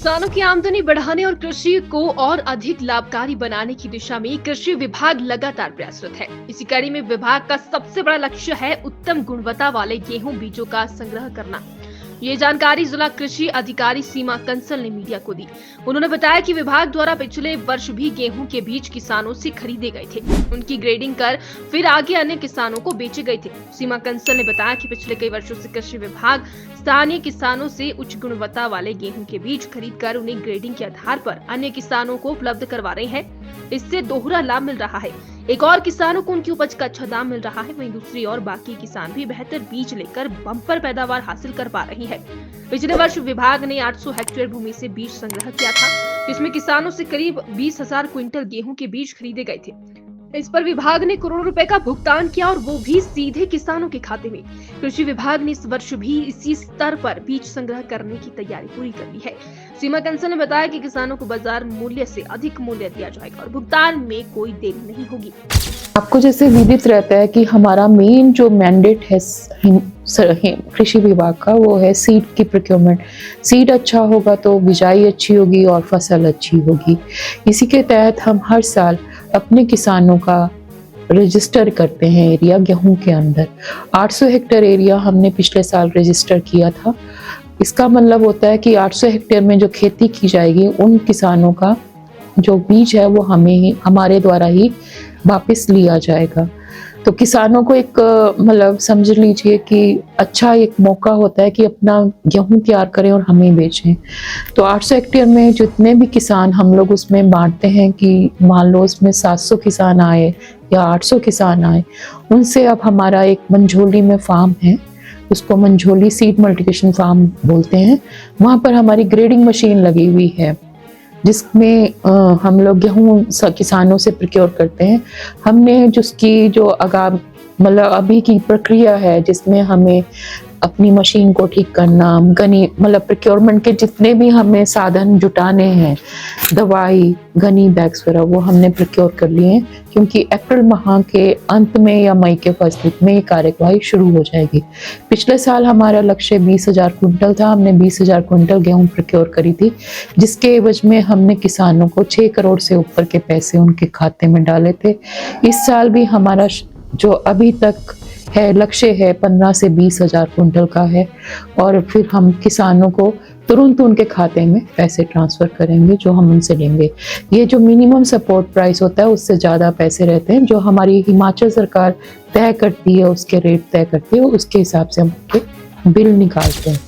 किसानों की आमदनी बढ़ाने और कृषि को और अधिक लाभकारी बनाने की दिशा में कृषि विभाग लगातार प्रयासरत है। इसी कड़ी में विभाग का सबसे बड़ा लक्ष्य है उत्तम गुणवत्ता वाले गेहूं बीजों का संग्रह करना। ये जानकारी जिला कृषि अधिकारी सीमा कंसल ने मीडिया को दी। उन्होंने बताया कि विभाग द्वारा पिछले वर्ष भी गेहूं के बीज किसानों से खरीदे गए थे, उनकी ग्रेडिंग कर फिर आगे अन्य किसानों को बेचे गए थे। सीमा कंसल ने बताया कि पिछले कई वर्षों से कृषि विभाग स्थानीय किसानों से उच्च गुणवत्ता वाले गेहूं के बीज खरीदकर उन्हें ग्रेडिंग के आधार पर अन्य किसानों को उपलब्ध करवा रहे हैं। इससे दोहरा लाभ मिल रहा है, एक और किसानों को उनकी उपज का अच्छा दाम मिल रहा है, वहीं दूसरी ओर बाकी किसान भी बेहतर बीज लेकर बम्पर पैदावार हासिल कर पा रही है। पिछले वर्ष विभाग ने 800 हेक्टेयर भूमि से बीज संग्रह किया था, जिसमें किसानों से करीब 20,000 क्विंटल गेहूं के बीज खरीदे गए थे। इस पर विभाग ने करोड़ों रुपए का भुगतान किया और वो भी सीधे किसानों के खाते में। कृषि विभाग ने इस वर्ष भी इसी स्तर पर बीज संग्रह करने की तैयारी पूरी कर ली है। सीमा कंसल ने बताया कि किसानों को बाजार मूल्य से अधिक मूल्य दिया जाएगा और भुगतान में कोई देरी नहीं होगी। आपको जैसे विदित रहता है कि हमारा मेन जो मैंडेट है कृषि विभाग का, वो है सीड की प्रोक्योरमेंट। सीड अच्छा होगा तो बिजाई अच्छी होगी और फसल अच्छी होगी। इसी के तहत हम हर साल अपने किसानों का रजिस्टर करते हैं एरिया गेहूं के अंदर। 800 हेक्टेयर एरिया हमने पिछले साल रजिस्टर किया था। इसका मतलब होता है कि 800 हेक्टेयर में जो खेती की जाएगी उन किसानों का जो बीज है वो हमारे द्वारा ही वापस लिया जाएगा। तो किसानों को एक मतलब समझ लीजिए कि अच्छा एक मौका होता है कि अपना गेहूं तैयार करें और हमें बेचें। तो 800 हेक्टेयर में जितने भी किसान हम लोग उसमें बांटते हैं कि मान लो उसमें 700 किसान आए या 800 किसान आए, उनसे अब हमारा एक मंझोली में फार्म है, उसको मंझोली सीड मल्टीप्लिकेशन फार्म बोलते हैं। वहाँ पर हमारी ग्रेडिंग मशीन लगी हुई है जिसमें हम लोग गेहूं किसानों से प्रोक्योर करते हैं। हमने जिसकी जो मतलब अभी की प्रक्रिया है जिसमें हमें अपनी मशीन को ठीक करना, गनी मतलब प्रोक्योरमेंट के जितने भी हमें साधन जुटाने हैं, दवाई, गनी बैग्स वगैरह, वो हमने प्रोक्योर कर लिए हैं क्योंकि अप्रैल माह के अंत में या मई के फर्स्ट वीक में ये कार्यवाही शुरू हो जाएगी। पिछले साल हमारा लक्ष्य 20,000 कुंटल था। हमने 20,000 कुंटल गेहूं प्रोक्योर करी थी, जिसके एवज में हमने किसानों को 6 करोड़ से ऊपर के पैसे उनके खाते में डाले थे। इस साल भी हमारा जो अभी तक है लक्ष्य है 15 से 20,000 कुंटल का है और फिर हम किसानों को तुरंत उनके खाते में पैसे ट्रांसफर करेंगे जो हम उनसे लेंगे। ये जो मिनिमम सपोर्ट प्राइस होता है उससे ज़्यादा पैसे रहते हैं जो हमारी हिमाचल सरकार तय करती है, उसके रेट तय करती है, उसके हिसाब से हम बिल निकालते हैं।